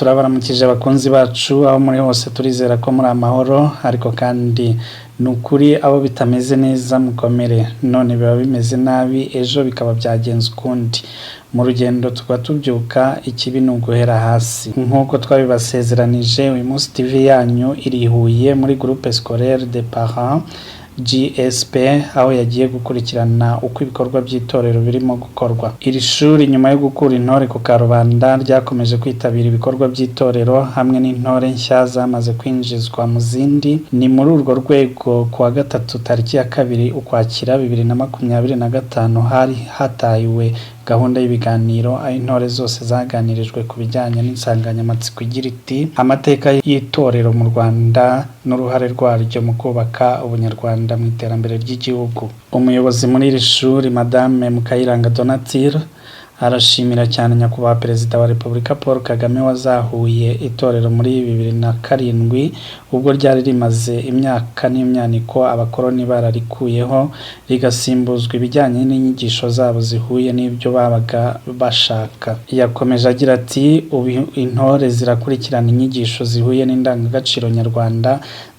Turabaramukije abakunzi bacu aho muri hose turizera ko muri amahoro ariko kandi nukuri abo bitameze neza mukomere none biba bimeze nabi ejo bikaba byagenze ukundi mu rugendo tuba tubyuka ikibi nuguhera hasi nkuko twabibasezeranije uyu munsi TV yanyu irihuye muri groupe scolaire des parents GSP aho yagiye gukurikirana uko ibikorwa by'itorero birimo gukorwa. Iri shuri nyuma yo gukura intore ku Karubanda ryakomeje kwitabira ibikorwa by'itorero hamwe n'intore nshya zamaze kwinjizwa mu zindi. Ni muri urwo rwego kuwa gatatu tariki ya 2 Ukwakira 2025 hari hatahiwe gahunda y'ibiganiro aho intore zose zaganirijwe ku bijyanye n'insanganyamatsiko igira iti amateka y'itorero mu Rwanda n'uruhare rwaryo mu kubaka ubunyarwanda mu iterambere ry'igihugu. Umuyobozi muri iri shuri Madame Mukayiranga Donatille arashimira cyane nyakubahwa Perezida wa Repubulika Paul Kagame wazahuye itorero muri 2007 ubwo ryari rimaze imyaka n'imyaniko abakoroni bararikuyeho rigasimbuzwa ibijyanye n'inyigisho zabo zihuye n'ibyo babaga bashaka. Yakomeje agira ati ubu intore zirakurikirana inyigisho zihuye n'indangagaciro nyarwanda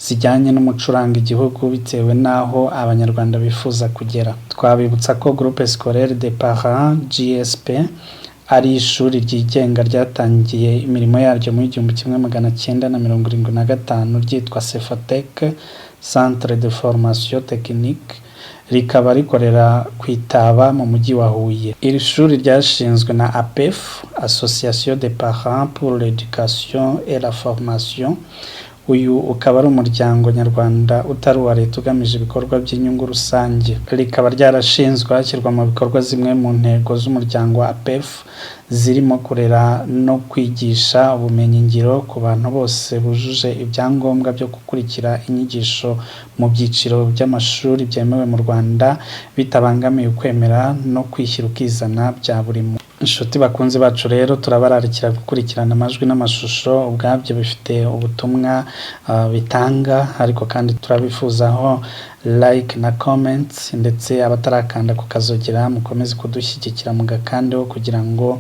zijyanye n'umucuranga igihugu bitewe n'aho abanyarwanda bifuza kugera. Twabibutsa ko Groupe Scolaire des Parents GSP ari ishuri ryigenga ryatangiye imirimo yaryo mu 1975 ryitwa Cefotec Centre de Formation Technique rikaba rikorera kwitaba mu mujyi wa Huye. Iri shuri ryashinzwe na APEF Association des Parents pour l'Éducation et la Formation. Uyu ukaba ari umuryango nyarwanda utari uwa leta ugamije ibikorwa by'inyungu rusange. Rikaba ryarashinzwe hashyirwa mu bikorwa zimwe mu ntego z'umuryango wa APEF zirimo kurera no kwigisha ubumenyi ngiro ku bantu bose bujuje ibyangombwa byo gukurikira inyigisho mu byiciro by'amashuri byemewe mu Rwanda bitabangamiye ukwemera no kwishyira ukizana bya buri muntu. Inshuti bakunzi bacu rero turabararikira gukurikirana amajwi n'amashusho ubwabyo bifite ubutumwa bitanga ariko kandi turabifuzaho like na comments ndetse abatarakanda kukazogera mukomeze kudushyigikira mugakandeho kugira ngo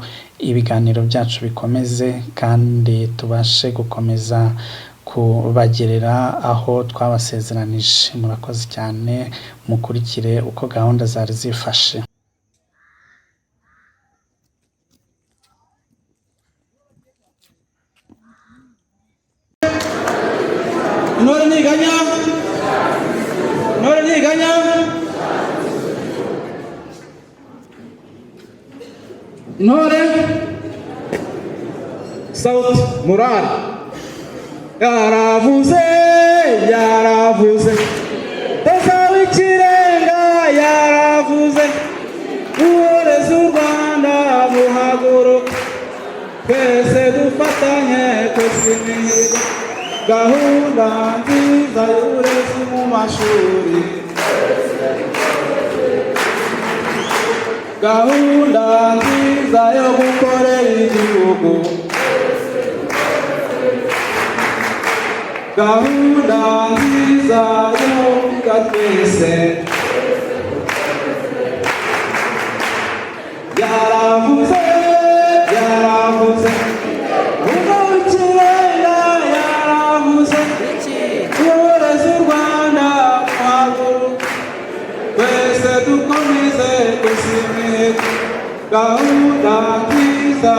ibiganiro byacu bikomeze kandi tubashe gukomeza kubagerera aho twabasezeranije. Murakoze cyane mukurikire uko gahunda zari zifashe. Intore ntiganya, intore ntiganya, intore sauti morale yaravuze yaravuze Teza w'ikirenga yaravuze uburezi u Rwanda buhaguruka twese dufatanye kwesimihigo gahunda nziza y'uburezi mu mashuri gahunda nziza yo gukorera igihugu gahunda nziza yo kwiga twese yaravuze yaravuze gahunda nziza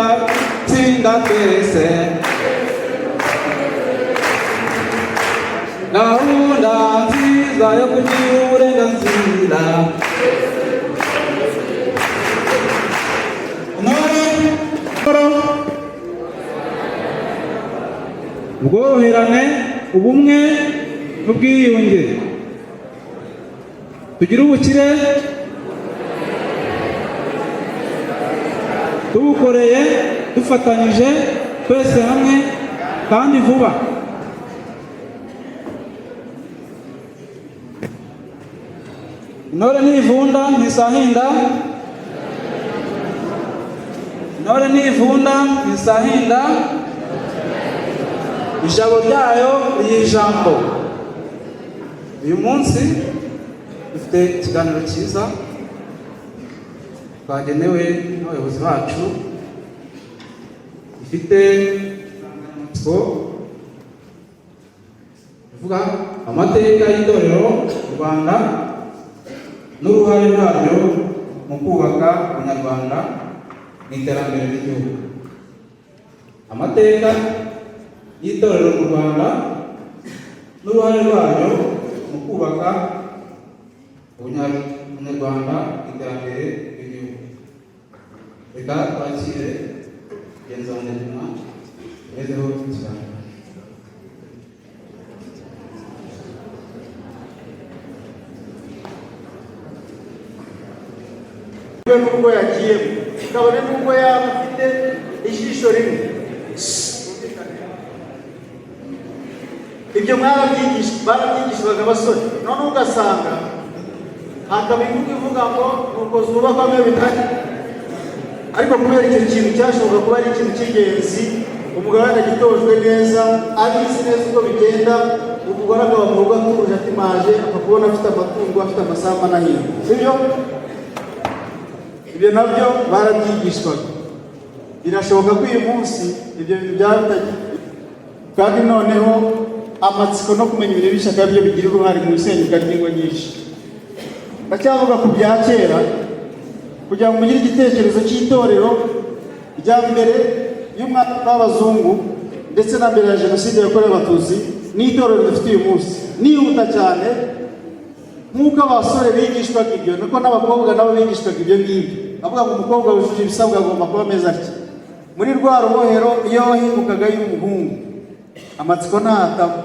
tsinda twese gahunda nziza yo kugira uburenganzira ubworoherane ubumwe n'ubwiyunge tugire ubukire tubukoreye dufatanyije twese hamwe kandi vuba. Intore ntivunda ntisahinda, intore ntivunda ntisahinda, ijabo ryayo ry'ijambo. Uyu munsi dufite ikiganiro cyiza twagenewe n'abayobozi bacu, ifite amatsiko uvuga amateka y'itorero mu Rwanda n'uruhare rwaryo mu kubaka Abanyarwanda n'iterambere ry'igihugu. Amateka y'itorero mu Rwanda n'uruhare rwaryo mu kubaka Abanyarwanda n'iterambere ry'igihugu. Reka twakire Genza Ndejima ugezeho ikiganiro. Nubwo yagiye kabone nubwo yaba afite ijisho rimwe, ibyo barabyigishwaga abasore, none ugasanga hakaba imvugo ivuga ngo nuko zubakwamo bitari, ariko kubera icyo kintu cyashoboka kuba ari ikintu cy'ingenzi, umugabo yaragitojwe neza, abizi neza uko bigenda, umugore akaba mu rugo atuje atimaje, akakubona afite amatungo, afite amasambu anahinga, sibyo? Ibyo nabyo barabyigishwaga. Birashoboka ko uyu munsi ibyo bintu byabitagiye, kandi noneho amatsiko no kumenya ibintu bishaka byo bigira uruhare mu isenyuka ry'ingo nyinshi. Ndacyavuga ku bya kera kugira ngo mugire igitekerezo cy'itorero rya mbere y'umwaka w'abazungu ndetse na mbere ya Jenoside yakorewe Abatutsi n'itorero dufite uyu munsi nihuta cyane. Nk'uko abasore bigishwaga ibyo, nuko n'abakobwa nabo bigishwaga ibyo ngibyo. Avuga ngo umukobwa wujuje ibisabwa agomba kuba ameze atya. Muri rwa rubohero iyo wahingukaga y'umuhungu, amatsiko ntataba.